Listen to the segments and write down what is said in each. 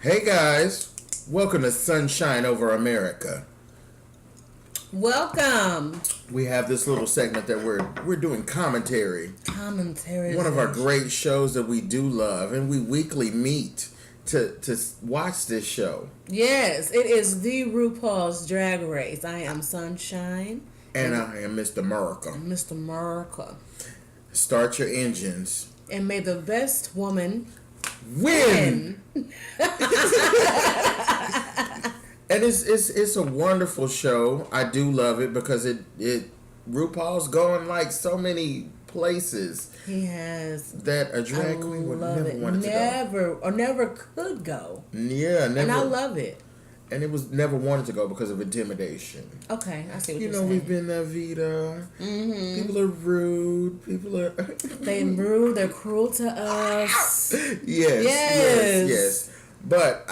Hey guys, welcome to Sunshine Over America. Welcome. We have this little segment that we're doing commentary. Commentary. One of our great shows that we do love, and we weekly meet to watch this show. Yes, it is the Rupaul's Drag Race. I am Sunshine. And I am Mr. America. Mr. America. Start your engines. And may the best woman win. And it's a wonderful show. I do love it because it RuPaul's going like so many places. He has that a drag queen would never want to go. Never could go. Yeah, never. And I love it. And it was never wanted to go because of intimidation. Okay, I see what you're saying. You know, we've been there, Vita. Mm-hmm. People are rude. They're rude. They're cruel to us. Yes. But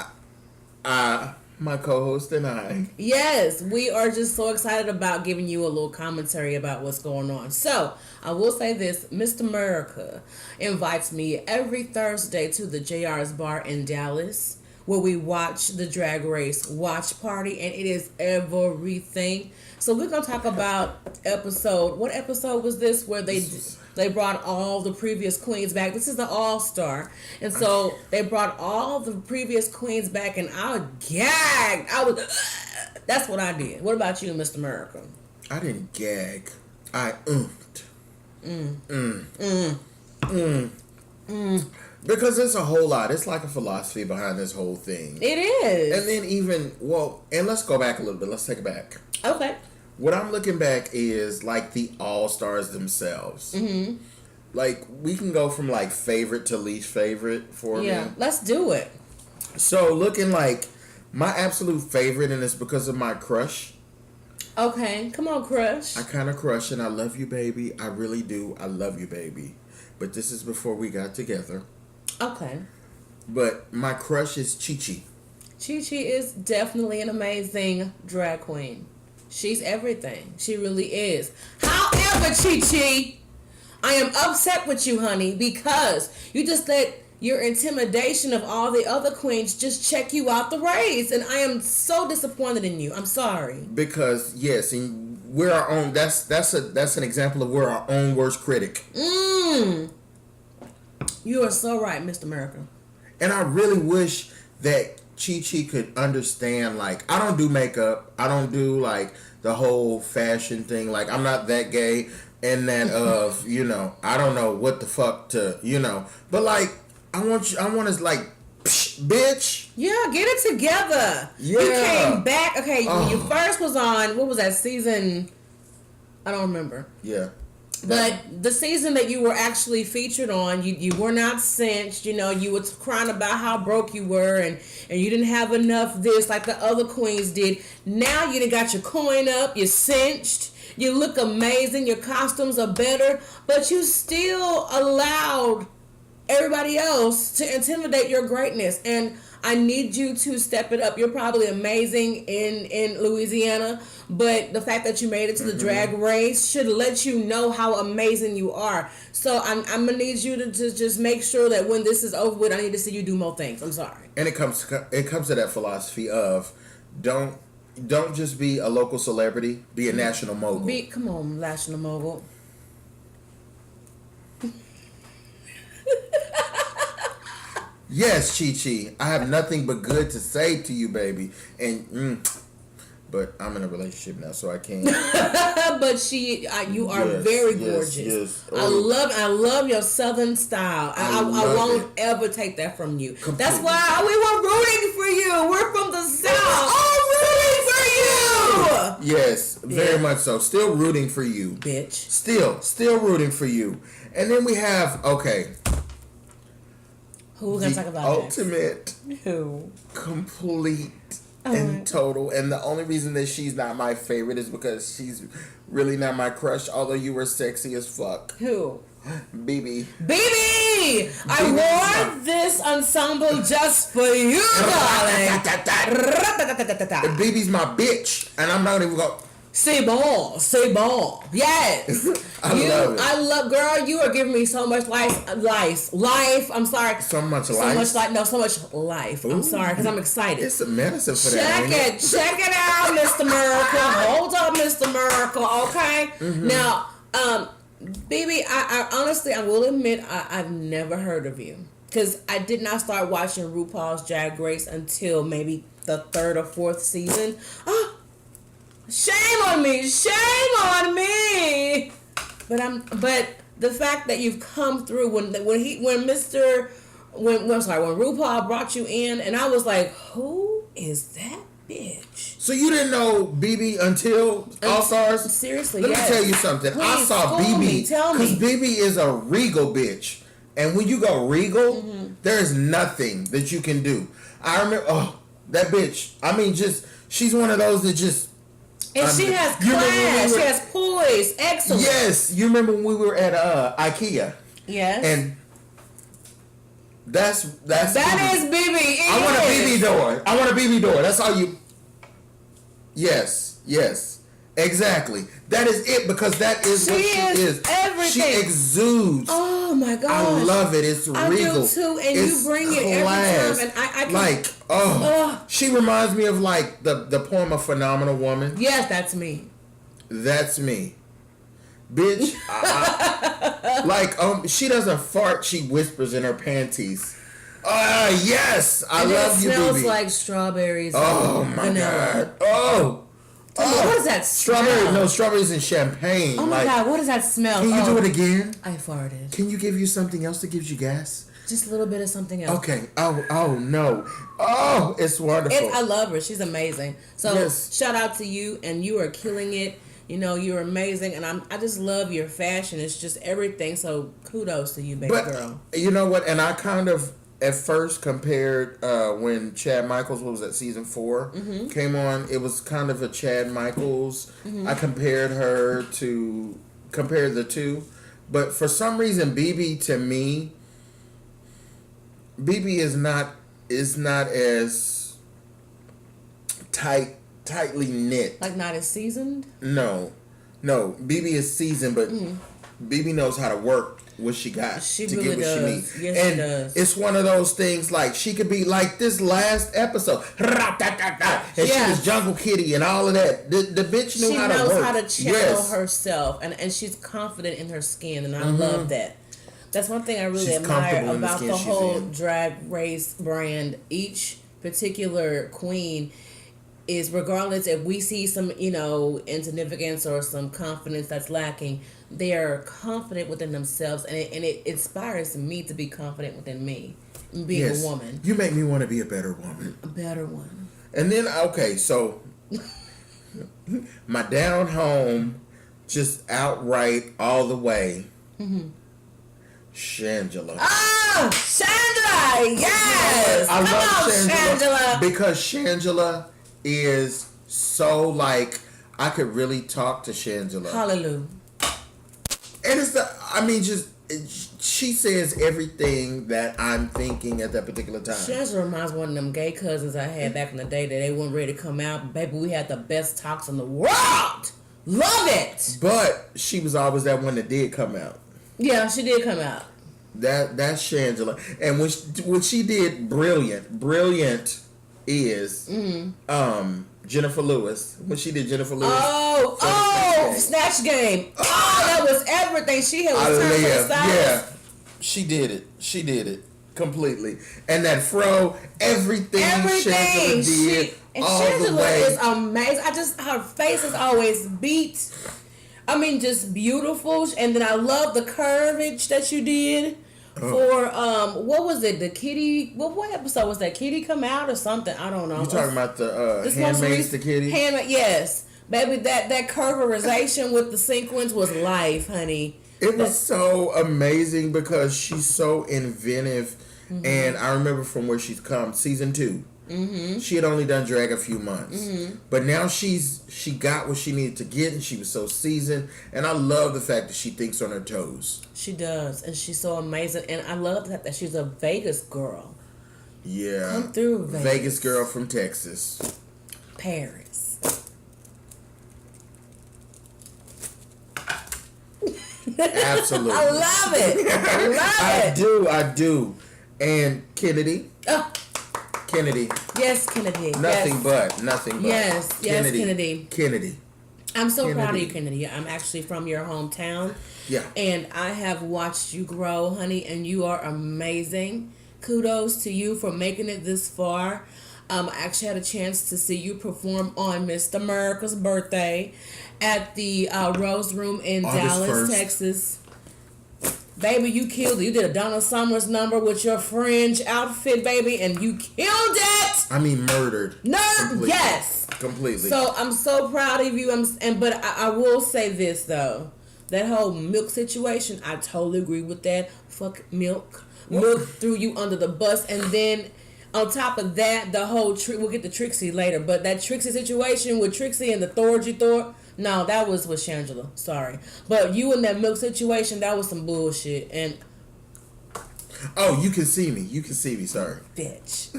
my co-host and I. Yes, we are just so excited about giving you a little commentary about what's going on. So, I will say this. Mr. America invites me every Thursday to the JR's bar in Dallas, where we watch the Drag Race watch party, and it is everything. So we're going to talk about what episode was this, where they brought all the previous queens back. This is the All-Star. And so they brought all the previous queens back, and I gagged. That's what I did. What about you, Mr. America? I didn't gag. I Because it's a whole lot. It's like a philosophy behind this whole thing. It is. And then and let's go back a little bit. Let's take it back. Okay. What I'm looking back is like the all-stars themselves. Mm-hmm. Like we can go from like favorite to least favorite for me. Yeah, let's do it. So looking like my absolute favorite, and it's because of my crush. Okay, come on, crush. I kind of crush, and I love you, baby. I really do. I love you, baby. But this is before we got together. Okay. But my crush is Chi-Chi. Chi-Chi is definitely an amazing drag queen. She's everything. She really is. However, Chi-Chi, I am upset with you, honey, because you just let your intimidation of all the other queens just check you out the race. And I am so disappointed in you. I'm sorry. Because, yes, and we're our own. That's an example of we're our own worst critic. You are so right, Mr. America. And I really wish that Chi-Chi could understand, like, I don't do makeup. I don't do, like, the whole fashion thing. Like, I'm not that gay and that of, I don't know what the fuck to, But, like, I want to, like, bitch. Yeah, get it together. Yeah. You came back. Okay, when you first was on, what was that season? I don't remember. Yeah. But the season that you were actually featured on, you were not cinched. You were crying about how broke you were, and you didn't have enough this like the other queens did. Now you done got your coin up, you're cinched, you look amazing, your costumes are better, but you still allowed everybody else to intimidate your greatness. And I need you to step it up. You're probably amazing in Louisiana, but the fact that you made it to the drag race should let you know how amazing you are. So I'm gonna need you to just make sure that when this is over with, I need to see you do more things. I'm sorry. And it comes to that philosophy of don't just be a local celebrity, be a national mogul. Come on, national mogul. Yes, Chi-Chi. I have nothing but good to say to you, baby. And but I'm in a relationship now, so I can't. But you are very gorgeous. Yes. Oh. I love your Southern style. I won't ever take that from you. Completely. That's why we were rooting for you. We're from the South. All rooting for you. Yes, very much so. Still rooting for you, bitch. Still rooting for you. And then we have who we're gonna talk about ultimate, next? Who? Complete and total. And the only reason that she's not my favorite is because she's really not my crush, although you were sexy as fuck. Who? BB. I wore this ensemble just for you, darling. BB's my bitch, and I'm not even going. C'est bon, c'est bon. Yes. I love, girl, you are giving me so much life. I'm sorry. So much life. So much life. Ooh. I'm sorry, because I'm excited. It's a medicine for that. Check it out, Mr. Miracle. Hold up, Mr. Miracle, okay? Mm-hmm. Now, baby, I honestly, I will admit, I've never heard of you. Because I did not start watching RuPaul's Drag Race until maybe the 3rd or 4th season. Oh, shame on me! Shame on me! But the fact that you've come through when RuPaul brought you in, and I was like, who is that bitch? So you didn't know BB until All Stars? Seriously, Let me tell you something. Please, I saw BB because BB is a regal bitch. And when you go regal, there is nothing that you can do. I remember, that bitch. I mean, she's one of those that just. And she has class. She has poise. Excellent. Yes. You remember when we were at IKEA? Yes. And that's that is BB. I want a BB door. That's all you. Yes. Exactly. That is it, because that is what she is. Everything. She exudes. Oh my God. I love it. It's regal. I do too, and it's you bring it class. every time. And she reminds me of like the poem A Phenomenal Woman. Yes, that's me. That's me. Bitch. She doesn't fart, she whispers in her panties. Yes. I love you, baby. It smells like strawberries. Oh my vanilla. God. What is that smell? Strawberries and champagne. Oh my God, what does that smell? Can you do it again? I farted. Can you give you something else that gives you gas? Just a little bit of something else. Okay. Oh no. Oh, it's wonderful. I love her. She's amazing. So shout out to you, and you are killing it. You know, you're amazing, and I just love your fashion. It's just everything. So kudos to you, baby girl. You know what? And I kind of at first compared when Chad Michaels was at season 4 came on. It was kind of a Chad Michaels. I compared the two, but for some reason, BB to me, BB is not as tightly knit. Like not as seasoned? No. BB is seasoned, but BB knows how to work what she got to really get what does. she needs. Yes, and she does. It's one of those things like she could be like this last episode, and she was Jungle Kitty and all of that. The bitch knew how to work. She knows how to channel herself, and she's confident in her skin, and I love that. That's one thing I really admire about the whole Drag Race brand. Each particular queen is, regardless if we see some, insignificance or some confidence that's lacking, they are confident within themselves, and it inspires me to be confident within me, being a woman. You make me want to be a better woman. A better one. And then, so my down home, just outright all the way, Shangela. Oh, Shangela! Yes! I love Shangela. Because Shangela is so like, I could really talk to Shangela. Hallelujah. And she says everything that I'm thinking at that particular time. Shangela reminds me of one of them gay cousins I had back in the day that they weren't ready to come out. Baby, we had the best talks in the world. Love it. But she was always that one that did come out. Yeah, she did come out. That's Shangela. And when she did Brilliant is Jennifer Lewis. When she did Jennifer Lewis. Snatch Game. That was everything. She had was turned to the side. Yeah. She did it completely. And that fro, everything Shangela did. And all Shangela the way. is amazing. Her face is always beat. I mean, just beautiful. And then I love the curvage that you did for what was it? The Kitty. What episode was that? Kitty come out or something? I don't know. You talking about the Handmaid's the Kitty? Yes, baby. That curverization with the sequins was life, honey. It was so amazing because she's so inventive, and I remember from where she's come, season 2. She had only done drag a few months, but now she got what she needed to get, and she was so seasoned. And I love the fact that she thinks on her toes. She does, and she's so amazing. And I love the fact that she's a Vegas girl. Yeah, come through Vegas girl from Texas, Paris. Absolutely. I love it. I love it. I do. And Kennedy. Kennedy. Yes, Kennedy. Nothing but. Yes, Kennedy. Kennedy. I'm so proud of you, Kennedy. I'm actually from your hometown. Yeah. And I have watched you grow, honey, and you are amazing. Kudos to you for making it this far. I actually had a chance to see you perform on Mr. America's birthday at the Rose Room in Dallas, 1st. Texas. Baby, you killed it. You did a Donna Summers number with your fringe outfit, baby, and you killed it. I mean, murdered. Completely. Yes. Completely. So I'm so proud of you. But I will say this though, that whole milk situation, I totally agree with that. Fuck milk. Milk threw you under the bus, and then on top of that, the whole we'll get to Trixie later, but that Trixie situation with Trixie and the Thor. No, that was with Shangela. Sorry. But you in that milk situation, that was some bullshit. And oh, you can see me. Sorry. Bitch.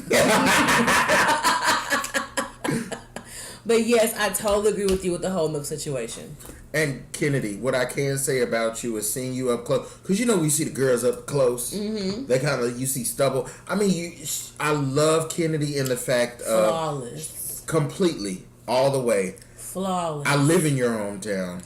But yes, I totally agree with you with the whole milk situation. And Kennedy, what I can say about you is seeing you up close, because you know we see the girls up close. Mm-hmm. They kind of, you see stubble. I mean, I love Kennedy in the fact of flawless, completely, all the way. Flawless. I live in your hometown.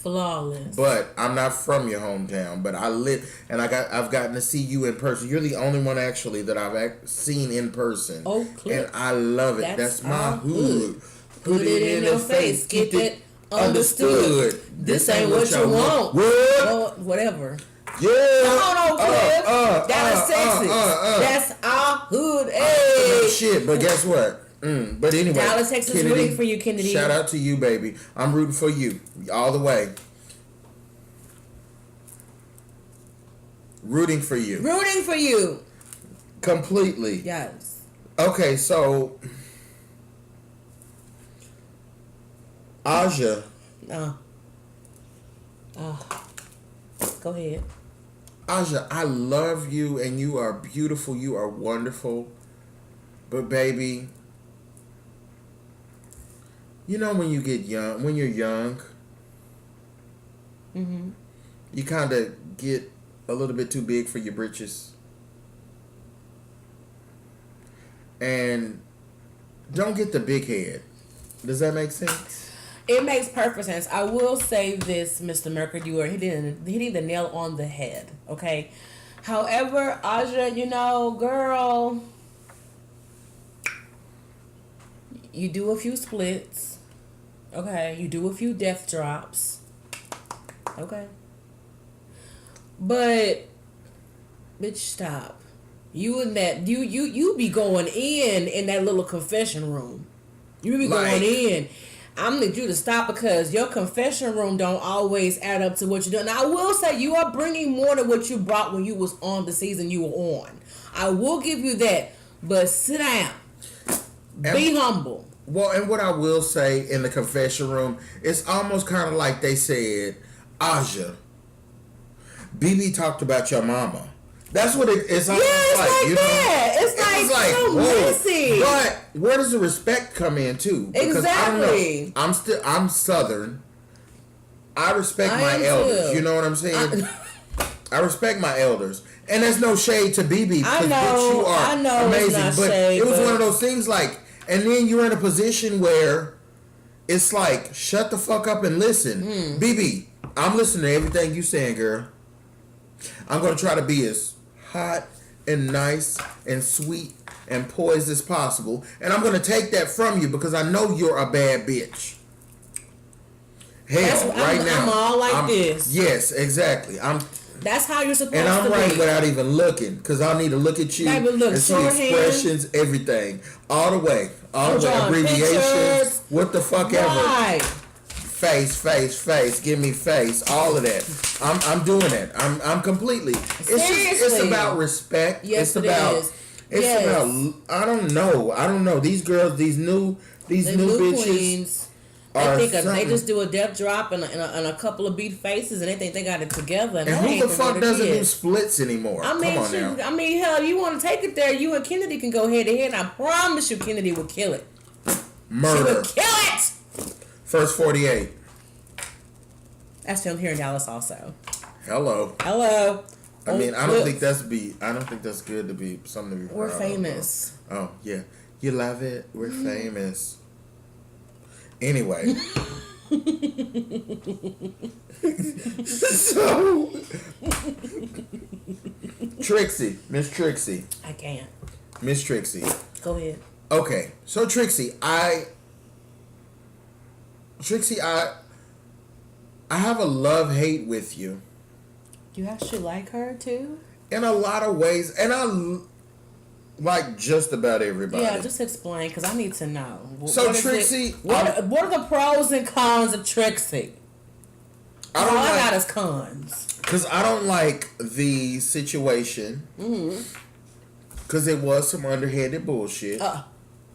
Flawless. But I'm not from your hometown. But I live, and I've gotten to see you in person. You're the only one actually that I've seen in person. Oh, clip. And I love it. That's my hood. Put it in your face. Get it understood. This ain't what you want. What? Whatever. Yeah. Come on, Cliff. Dallas, Texas. That's our hood. Hey. Shit, but guess what? But anyway, Dallas, Texas, Kennedy, rooting for you, Kennedy. Shout out to you, baby. I'm rooting for you all the way. Rooting for you. Rooting for you. Completely. Yes. Okay, so Aja. Go ahead. Aja, I love you and you are beautiful. You are wonderful. But baby, you know when you get young, when you're young, Mm-hmm. you kind of get a little bit too big for your britches. And don't get the big head. Does that make sense? It makes perfect sense. I will say this, Mr. Merker, you are hitting the nail on the head, okay? However, Aja, girl, you do a few splits, okay? You do a few death drops, okay? But, bitch, stop. You and that, you be going in that little confession room. You be going in. I'm gonna need you to stop because your confession room don't always add up to what you're doing. Now, I will say you are bringing more than what you brought when you was on the season you were on. I will give you that, but sit down. Be humble. Well, and what I will say in the confession room, it's almost kind of like they said, Aja, BB talked about your mama. That's what it's almost like you that. Know? It's like so messy. But where does the respect come in too? Because exactly. I'm Southern. I respect my elders. Too. You know what I'm saying? I respect my elders. And there's no shade to BB. I know. You are amazing. But it was one of those things like, and then you're in a position where it's like, shut the fuck up and listen. BB, I'm listening to everything you saying, girl. I'm going to try to be as hot and nice and sweet and poised as possible. And I'm going to take that from you because I know you're a bad bitch. Hell, now. I'm all like this. Yes, exactly. That's how you're supposed to be. And I'm right without even looking because I need to look at you and see expressions, everything. All the way. All the way. Abbreviations. Pictures. What the fuck ever. Face, give me face, all of that. I'm doing it. I'm completely. It's about respect. Yes, it's about I don't know. These girls, these new bitches. Queens, they think they just do a death drop and a couple of beat faces and they think they got it together. And who the fuck doesn't do splits anymore? I mean, hell, you want to take it there? You and Kennedy can go head to head. And I promise you, Kennedy will kill it. Murder. She will kill it. First 48. That's filmed here in Dallas also. Hello. I mean, I don't think that's good to be something to be proud We're of, famous. Oh, yeah. You love it? We're famous. Anyway. So, Trixie. Miss Trixie. I can't. Miss Trixie. Go ahead. Okay. So, Trixie, I have a love-hate with you. You actually like her, too? In a lot of ways. And I like just about everybody. Yeah, just explain, because I need to know. So, Trixie... What are the pros and cons of Trixie? All I got is cons. Because I don't like the situation. Because it was some underhanded bullshit.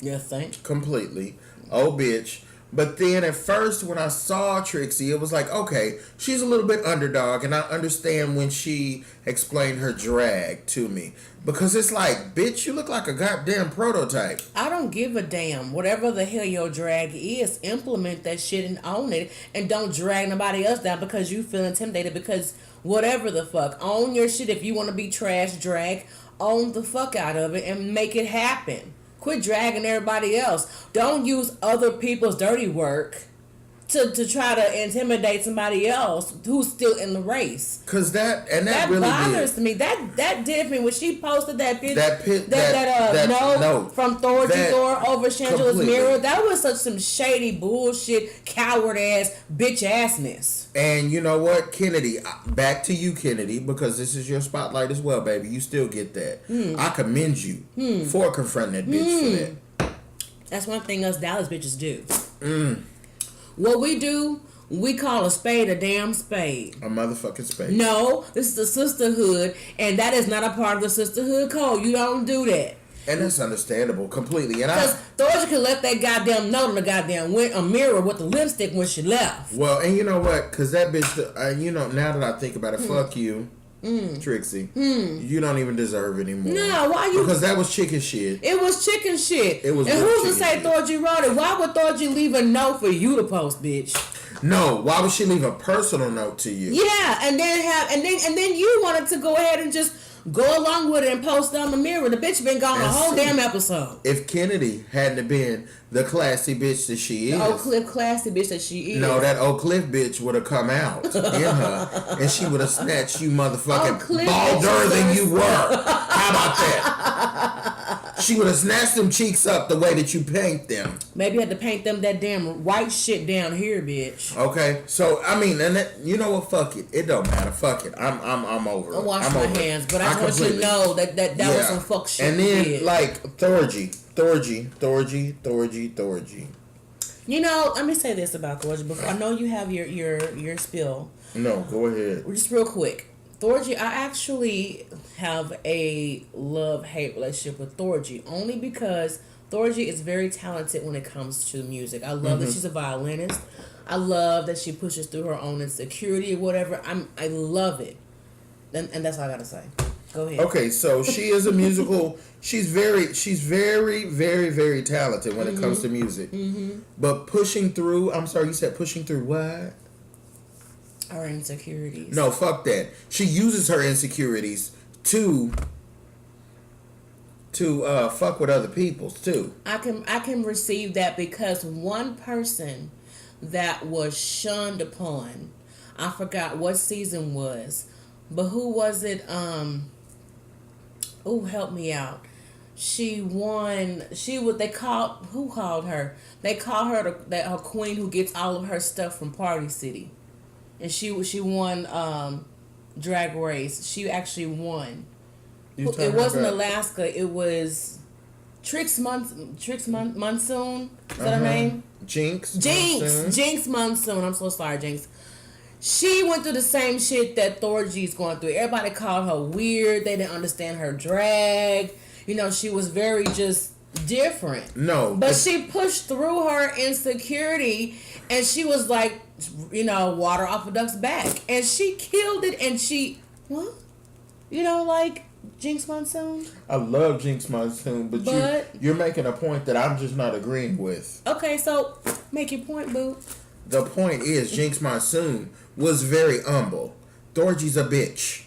You think? Completely. Oh, bitch. But then at first, when I saw Trixie, it was like, okay, she's a little bit underdog, and I understand when she explained her drag to me. Because it's like, bitch, you look like a goddamn prototype. I don't give a damn. Whatever the hell your drag is, implement that shit and own it, and don't drag nobody else down because you feel intimidated, because whatever the fuck. Own your shit. If you want to be trash drag, own the fuck out of it and make it happen. Quit dragging everybody else. Don't use other people's dirty work to try to intimidate somebody else who's still in the race. Cause that really bothers me. That did me when she posted that picture. That note from Thor over Shangela's mirror. That was such some shady bullshit, coward ass, bitch assness. And you know what, Kennedy? Back to you, Kennedy, because this is your spotlight as well, baby. You still get that. I commend you for confronting that bitch for that. That's one thing us Dallas bitches do. What we do, we call a spade a damn spade. A motherfucking spade. No, this is the sisterhood, and that is not a part of the sisterhood code. You don't do that. And that's understandable completely. And because Thorja could left that goddamn note on the goddamn a mirror with the lipstick when she left. Well, and you know what? Because that bitch, now that I think about it, fuck you. Trixie, you don't even deserve it anymore. No, why you? Because that was chicken shit. It was chicken shit. It was. And who's to say Thorja wrote it? Why would Thorja leave a note for you to post, bitch? No, why would she leave a personal note to you? Yeah, and then you wanted to go ahead and just go along with it and post it on the mirror. The bitch been gone the whole damn episode. If Kennedy hadn't been the classy bitch that she is, the Oak Cliff classy bitch that she is, no, that Oak Cliff bitch would have come out in her, and she would have snatched you, motherfucking balder than you were. How about that? She would have snatched them cheeks up the way that you paint them. Maybe you had to paint them that damn white shit down here, bitch. Okay, so I mean, and that, you know what? Fuck it. It don't matter. Fuck it. I'm over it. I wash my hands, but I want you to know that was some fuck shit. And then like Thorgy. You know, let me say this about Thorgy before I know you have your spill. No, go ahead. Just real quick. Thorgy, I actually have a love-hate relationship with Thorgy, only because Thorgy is very talented when it comes to music. I love that she's a violinist. I love that she pushes through her own insecurity or whatever. I love it. And that's all I gotta say. Go ahead. Okay, so she is a musical. She's very, very, very talented when it comes to music. But pushing through. I'm sorry, you said pushing through what? Her insecurities. No, fuck that. She uses her insecurities to fuck with other people's too. I can receive that because one person that was shunned upon, I forgot what season was, but who was it? Help me out. She won. Who called her? They called her her queen who gets all of her stuff from Party City, and she won Drag Race. She actually won. It wasn't Alaska. It was Trix Monsoon. Is that her name? Jinx Monsoon. I'm so sorry, Jinx. She went through the same shit that Thorgy's going through. Everybody called her weird. They didn't understand her drag. You know, she was very just different. No. But she pushed through her insecurity, and she was like, water off a duck's back. And she killed it, and she, what? Like Jinx Monsoon? I love Jinx Monsoon, but you're making a point that I'm just not agreeing with. Okay, so make your point, boo. The point is, Jinx Monsoon was very humble. Thorgy's a bitch.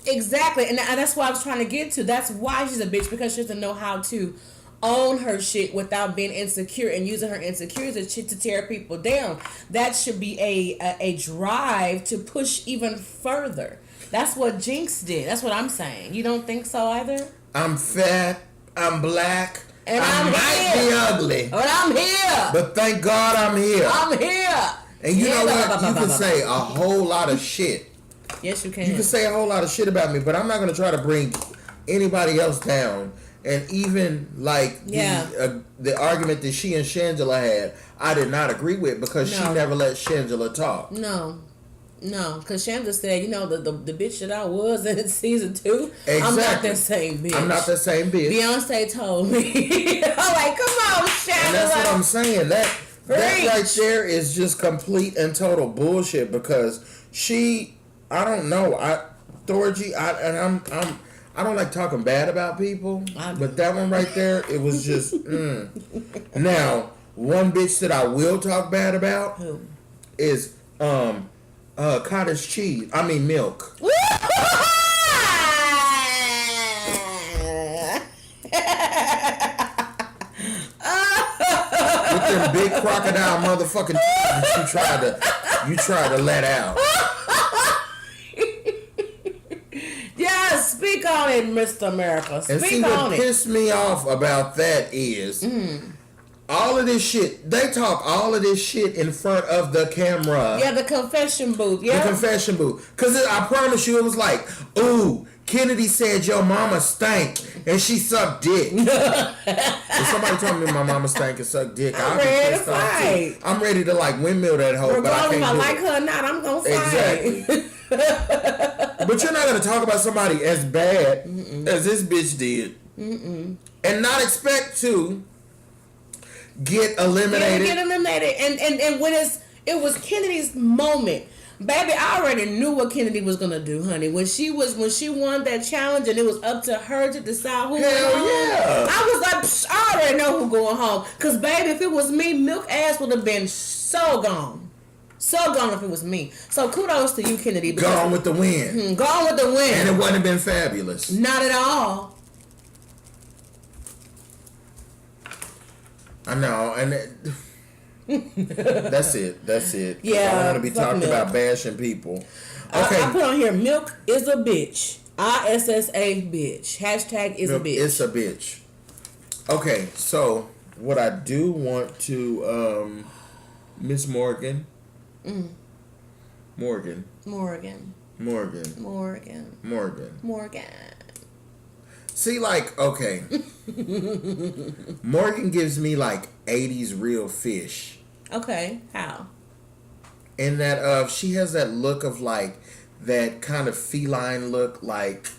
Exactly, and that's what I was trying to get to. That's why she's a bitch, because she doesn't know how to own her shit without being insecure and using her insecurities to tear people down. That should be a drive to push even further. That's what Jinx did. That's what I'm saying. You don't think so either? I'm fat. I'm black. And I might be ugly. But I'm here. But thank God I'm here. I'm here. And you know what? You can say a whole lot of shit. Yes, you can. You can say a whole lot of shit about me, but I'm not going to try to bring anybody else down. And even like the argument that she and Shangela had, I did not agree with because she never let Shangela talk. No, because Shangela said, you know, the bitch that I was in season 2, exactly. I'm not that same bitch. I'm not that same bitch. Beyonce told me. I'm like, come on, Shangela. And that's what I'm saying. That right there is just complete and total bullshit because she, I don't know, Thorgy, I don't like talking bad about people, but that one right there, it was just, Now, one bitch that I will talk bad about is cottage cheese. I mean milk. With them big crocodile motherfucking you tried to let out. Speak on it, Mr. America. Speak and see on what it. pissed me off about that is all of this shit. They talk all of this shit in front of the camera. Yeah, the confession booth. Yeah, the confession booth. Cause I promise you, it was like, ooh, Kennedy said your mama stank and she sucked dick. If somebody told me my mama stank and sucked dick, I'll be pissed off too. I'm ready to like windmill that hoe. Regardless if I like her or not, I'm gonna fight. Exactly. But you're not going to talk about somebody as bad as this bitch did and not expect to get eliminated. And when it was Kennedy's moment, baby, I already knew what Kennedy was going to do, honey. When she won that challenge and it was up to her to decide who went home. Yeah. I was like, I already know who going home. Because, baby, if it was me, Milk Ass would have been so gone. So gone if it was me. So kudos to you, Kennedy. Gone with the wind. Gone with the wind. And it wouldn't have been fabulous. Not at all. I know. And that's it. Yeah. I don't want to be talking about bashing people. Okay. I put on here, Milk is a bitch. ISSA bitch. Hashtag is Milk a bitch. It's a bitch. Okay. So what I do want to, Miss Morgan. Morgan. See, like, okay. Morgan gives me like 80s real fish. Okay, how? In that she has that look of like that kind of feline look, like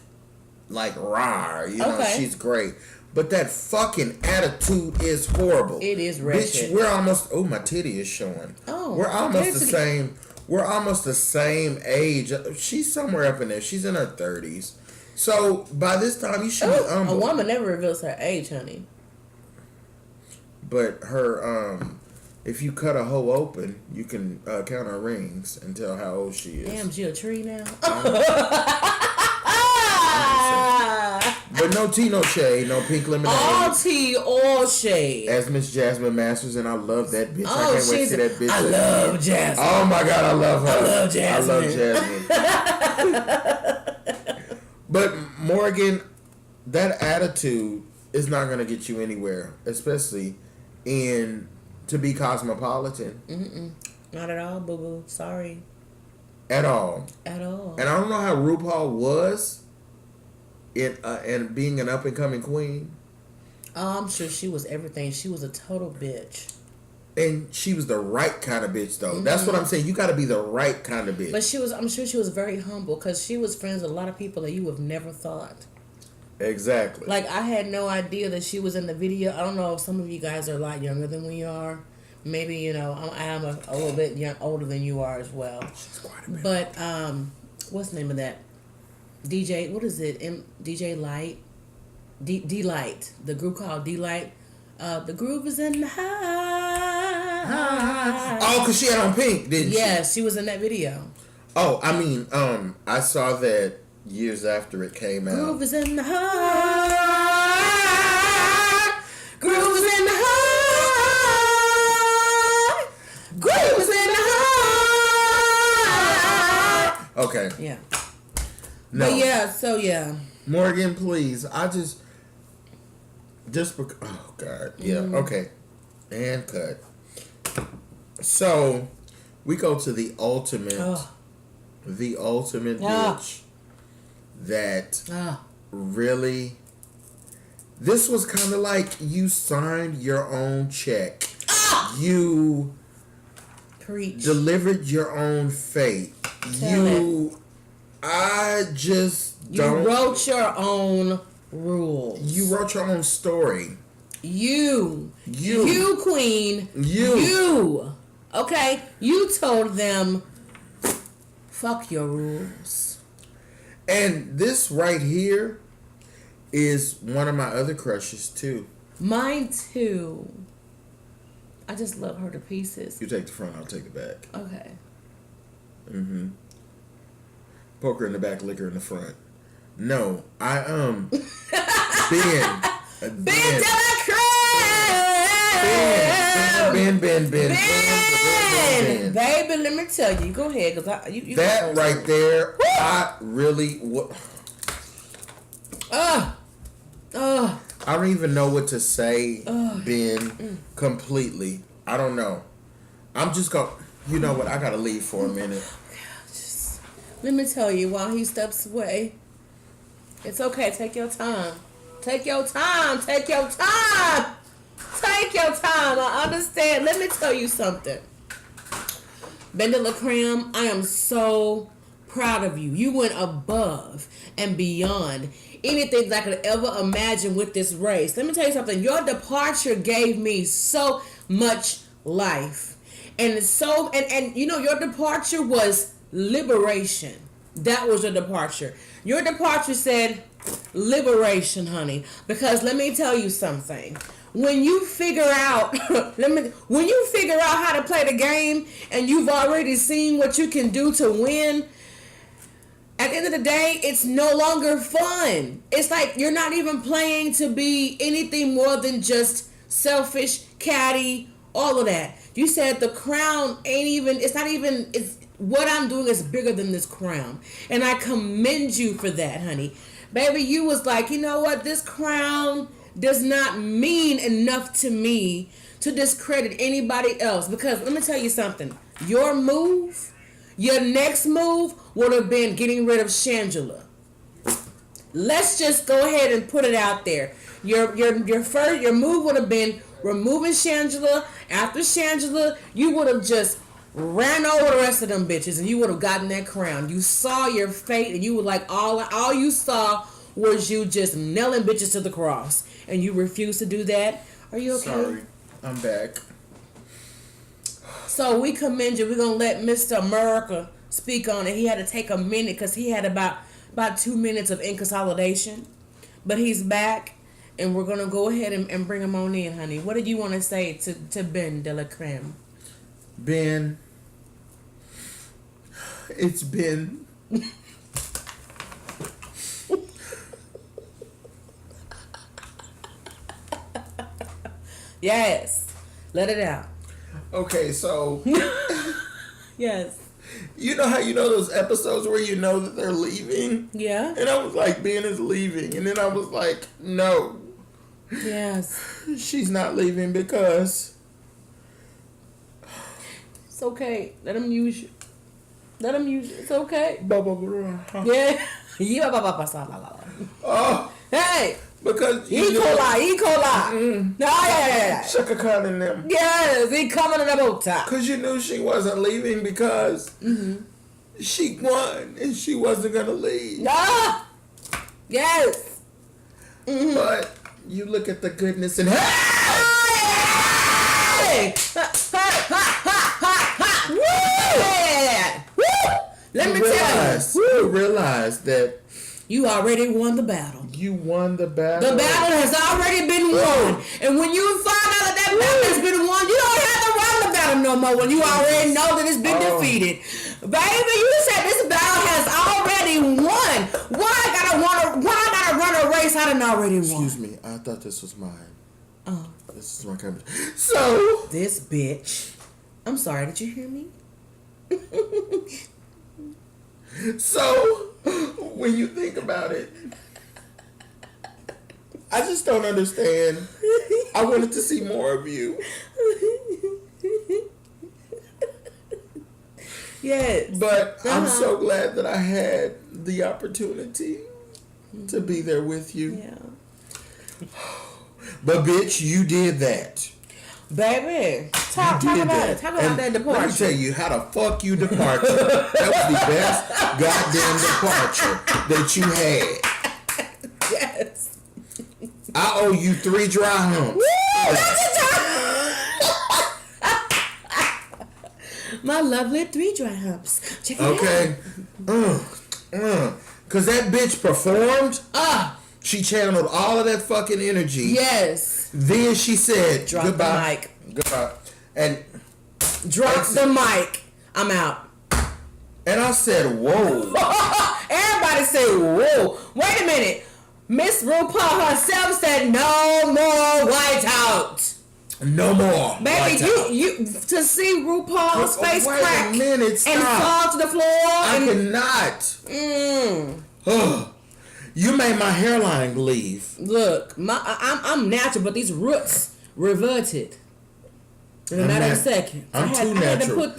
rawr, you know, she's great. But that fucking attitude is horrible. It is wretched. Bitch, we're almost, my titty is showing. Oh. We're almost the same. We're almost the same age. She's somewhere up in there. She's in her 30s. So by this time, you should be humble. A woman never reveals her age, honey. But her, if you cut a hoe open, you can count her rings and tell how old she is. Damn, she a tree now? But no tea, no shade, no pink lemonade. All tea, all shade. As Miss Jasmine Masters, and I love that bitch. I can't wait to see that bitch. I love Jasmine. Oh my God, I love her. I love Jasmine. But Morgan, that attitude is not going to get you anywhere, especially to be cosmopolitan. Not at all, boo boo. Sorry. At all. And I don't know how RuPaul was in being an up and coming queen. Oh, I'm sure she was everything. She was a total bitch. And she was the right kind of bitch, though. That's what I'm saying. You got to be the right kind of bitch. But I'm sure she was very humble because she was friends with a lot of people that you would have never thought. Exactly. Like, I had no idea that she was in the video. I don't know if some of you guys are a lot younger than we are. Maybe, you know, I'm a little bit older than you are as well. She's quite a bit. But, what's the name of that? DJ, what is it? DJ Light? D-Light. The group called D-Light. The groove is in the house. Oh, because she had on pink, didn't she? Yes, she was in that video. Oh, I mean, I saw that years after it came out. Groove is in the heart. Groove is in the heart. Groove is in the heart. Okay. Yeah. No. But yeah, so yeah. Morgan, please. Oh God. Yeah. Okay. And cut. So we go to the ultimate bitch that really. This was kind of like you signed your own check. You Preach. delivered your own fate. I just don't. You wrote your own rules. You wrote your own story. You queen. You. Okay, you told them, fuck your rules. And this right here is one of my other crushes too. Mine too. I just love her to pieces. You take the front, I'll take the back. Okay. Mm-hmm. Poker in the back, liquor in the front. No, Ben Ben. Baby, let me tell you. Go ahead, cause you that right there. Woo! I really I don't even know what to say, Ben. Completely. I don't know. I'm just going. You know what? I gotta leave for a minute. Let me tell you, while he steps away, it's okay. Take your time. Take your time. Take your time. Take your time. I understand. Let me tell you something. Ben de la Creme, I am so proud of you. You went above and beyond anything that I could ever imagine with this race. Let me tell you something. Your departure gave me so much life. And and you know, your departure was liberation. That was your departure. Your departure said liberation, honey. Because let me tell you something. When you figure out how to play the game and you've already seen what you can do to win, at the end of the day, it's no longer fun. It's like you're not even playing to be anything more than just selfish, catty, all of that. You said the crown it's what I'm doing is bigger than this crown. And I commend you for that, honey. Baby, you was like, you know what? This crown does not mean enough to me to discredit anybody else. Because let me tell you something. Your next move would have been getting rid of Shangela. Let's just go ahead and put it out there. Your move would have been removing Shangela. After Shangela, you would have just ran over the rest of them bitches and you would have gotten that crown. You saw your fate and you were like, all you saw was you just nailing bitches to the cross. And you refused to do that. Are you okay? Sorry, I'm back. So we commend you. We're going to let Mr. America speak on it. He had to take a minute because he had about 2 minutes of inconsolidation. But he's back. And we're going to go ahead and bring him on in, honey. What did you want to say to Ben de la Creme? Ben, it's been... Yes. Let it out. Okay, so... Yes. You know how you know those episodes where you know that they're leaving? Yeah. And I was like, Ben is leaving. And then I was like, no. Yes. She's not leaving because... It's okay. Let him use you. Let him use you. It's okay. Yeah. Yeah. Oh. Hey. Because E. coli. Yeah. Shaka Khan in them. Yes, he coming in the boat top. Because you knew she wasn't leaving because she won and she wasn't going to leave. Ah. Yes. But you look at the goodness and... Hey! Let me tell you. You realize that you already won the battle. You won the battle. The battle has already been won. And when you find out that battle has been won, you don't have to run the battle no more when you already know that it's been defeated. Baby, you said this battle has already won. Why I gotta run a race I done already won? Excuse me, I thought this was mine. Oh. This is my camera. So This bitch. I'm sorry, did you hear me? So when you think about it, I just don't understand. I wanted to see more of you. Yes. But I'm so glad that I had the opportunity to be there with you. Yeah. But bitch, you did that. Baby, talk about it. Talk about that departure. Let me tell you how the fuck you departed. That was the best goddamn departure that you had. Yes. I owe you 3 dry humps. Woo! My lovely 3 dry humps. Check it out. Cause that bitch performed. She channeled all of that fucking energy. Yes. Then she said, drop goodbye. the mic. Goodbye. And drop the mic. I'm out. And I said, whoa. Everybody said, whoa. Wait a minute. Miss RuPaul herself said, no more whiteout. No more. Baby, you to see RuPaul's face crack and fall to the floor. I cannot. You made my hairline leave. Look, I'm natural, but these roots reverted in a matter of seconds. I'm too natural. I had to put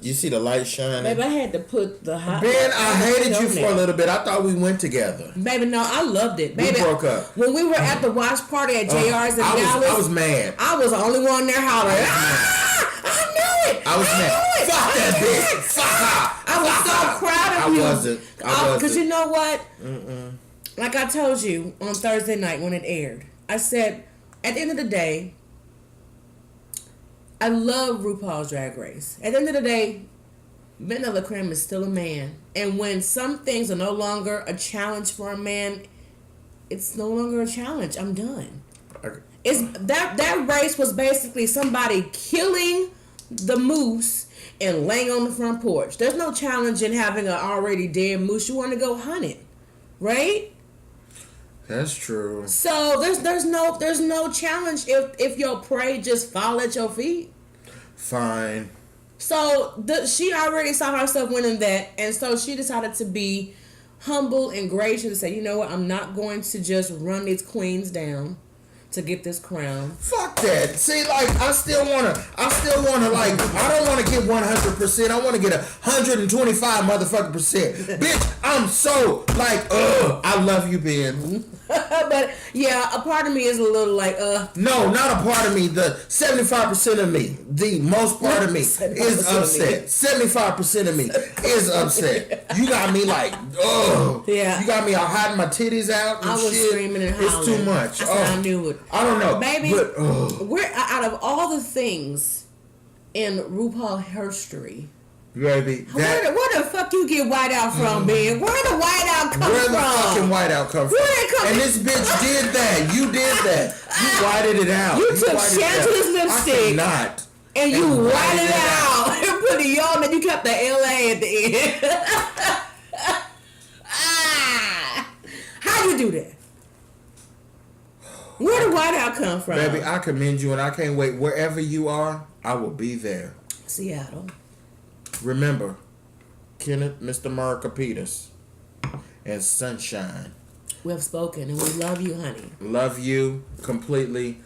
you see the light shining. Baby, I had to put the hot. Ben, I hated you for a little bit. I thought we went together. Baby, no, I loved it. Baby, we broke up when we were at the watch party at JR's in Dallas. I was mad. I was the only one there hollering. I knew it. I was mad. Fuck that bitch. Fuck her. I was so proud of you. I wasn't. Because you know what? Like I told you on Thursday night when it aired, I said, at the end of the day, I love RuPaul's Drag Race. At the end of the day, Vanilla Creme is still a man. And when some things are no longer a challenge for a man, it's no longer a challenge. I'm done. It's that race was basically somebody killing the moose and laying on the front porch. There's no challenge in having an already dead moose. You want to go hunt it, right? That's true. So there's no challenge if your prey just fall at your feet. Fine. So she already saw herself winning that, and so she decided to be humble and gracious and say, you know what, I'm not going to just run these queens down to get this crown. Fuck that. See, like, I still wanna, like, I don't wanna get 100%. I wanna get 125 motherfucking percent. Bitch, I'm so, like, I love you, Ben. But, yeah, a part of me is a little like, No, not a part of me. The 75% of me, the most part of me is upset. 75% of me is upset. You got me like, yeah. You got me all hiding my titties out and I was shit. screaming and hollering. It's too much. I knew it. I don't know. Baby, but, we're out of all the things in RuPaul history. Baby, where the fuck you get whiteout from, man? Where the whiteout come from? Where the fucking whiteout come from? Where it come and this bitch did that. You did that. You whited it out. You took Chantilly's lipstick. I cannot. And you whited it out. And put it on and you kept the LA at the end. How you do that? Where the whiteout come from? Baby, I commend you and I can't wait. Wherever you are, I will be there. Seattle. Remember, Kenneth, Mr. Markapitas, and Sunshine. We have spoken, and we love you, honey. Love you completely.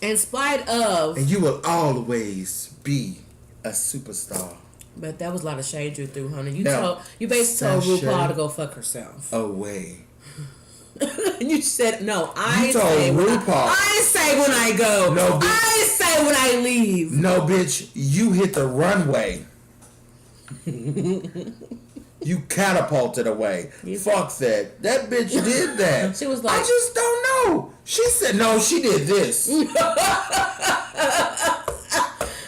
In spite of... And you will always be a superstar. But that was a lot of shade you threw, honey. You basically told RuPaul to go fuck herself. Away. You said, no, I say RuPaul. I say when I go. No, bitch. I say when I leave. No, bitch. You hit the runway. You catapulted away. Fuck that. That bitch did that. She was like... I just don't know. She said, no, she did this.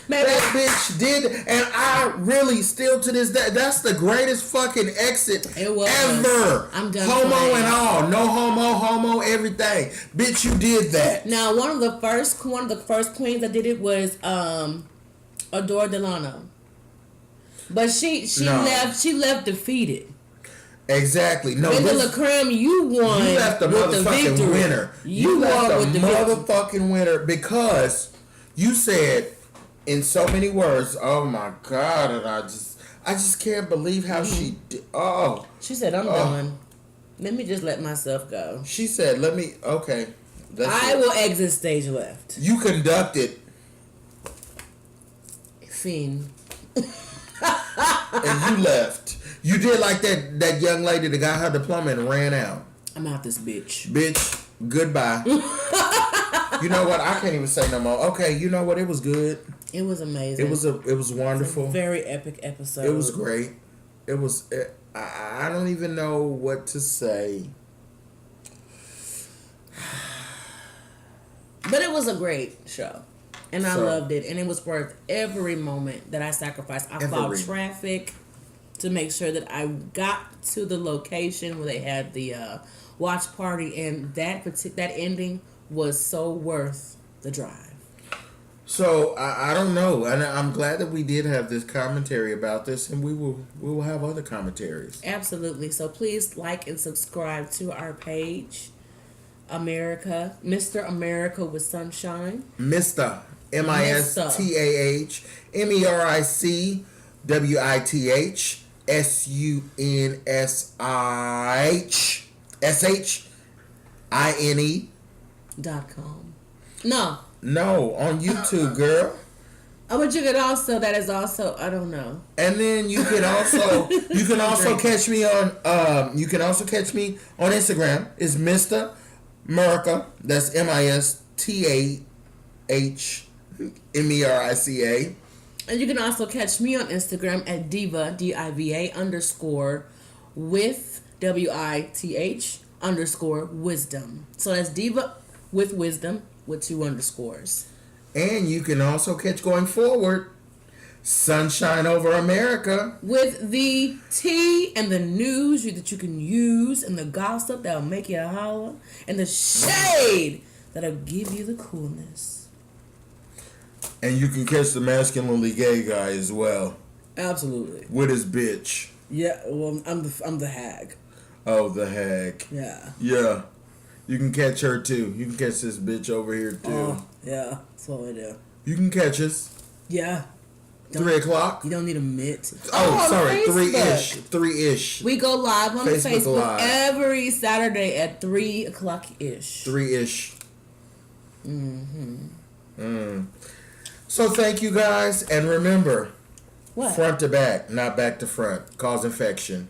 Maybe. That bitch did, and I really still to this day, that's the greatest fucking exit ever. I'm done. Homo and all, no homo, everything. Bitch, you did that. Now, one of the first queens that did it was Adore Delano. But she left defeated. Exactly. No, Linda Creme, you won. You left the motherfucking winner. You left the motherfucking winner because you said in so many words, "Oh my God," and I just can't believe how she did. Oh. She said, "I'm done. Let me just let myself go." She said, "Let me." Okay. I will exit stage left. You conducted. Fiend. And you left. You did like that young lady that got her diploma and ran out. I'm out this bitch. Bitch, goodbye. You know what? I can't even say no more. Okay, you know what? It was good. It was amazing. It was wonderful. It was a very epic episode. It was great. It was. I don't even know what to say. But it was a great show. And I loved it. And it was worth every moment that I sacrificed. I fought traffic to make sure that I got to the location where they had the watch party. And that ending was so worth the drive. So, I don't know. And I'm glad that we did have this commentary about this. And we will have other commentaries. Absolutely. So please like and subscribe to our page. Mr. America with Sunshine. Mr. MISTAH MERIC WITH SUNSHINE.com. No, on YouTube, girl. Oh, but you could also, that is also, I don't know. And then you can also catch me on Instagram. It's Mr. America. That's MISTAHMERICA. And you can also catch me on Instagram at diva DIVA _ with WITH _ wisdom. So that's diva with wisdom with 2 underscores. And you can also catch going forward Sunshine Over America with the tea and the news that you can use and the gossip that'll make you holler and the shade that'll give you the coolness. And you can catch the masculinely gay guy as well. Absolutely. With his bitch. Yeah, well, I'm the hag. Oh, the hag. Yeah. Yeah. You can catch her too. You can catch this bitch over here too. Oh, yeah. That's what we do. You can catch us. Yeah. 3 o'clock. You don't need a mitt. Oh, sorry. 3-ish. 3-ish. We go live on Facebook Live. every Saturday at 3 o'clock ish. 3-ish. So thank you guys, and remember, what? Front to back, not back to front. Cause infection.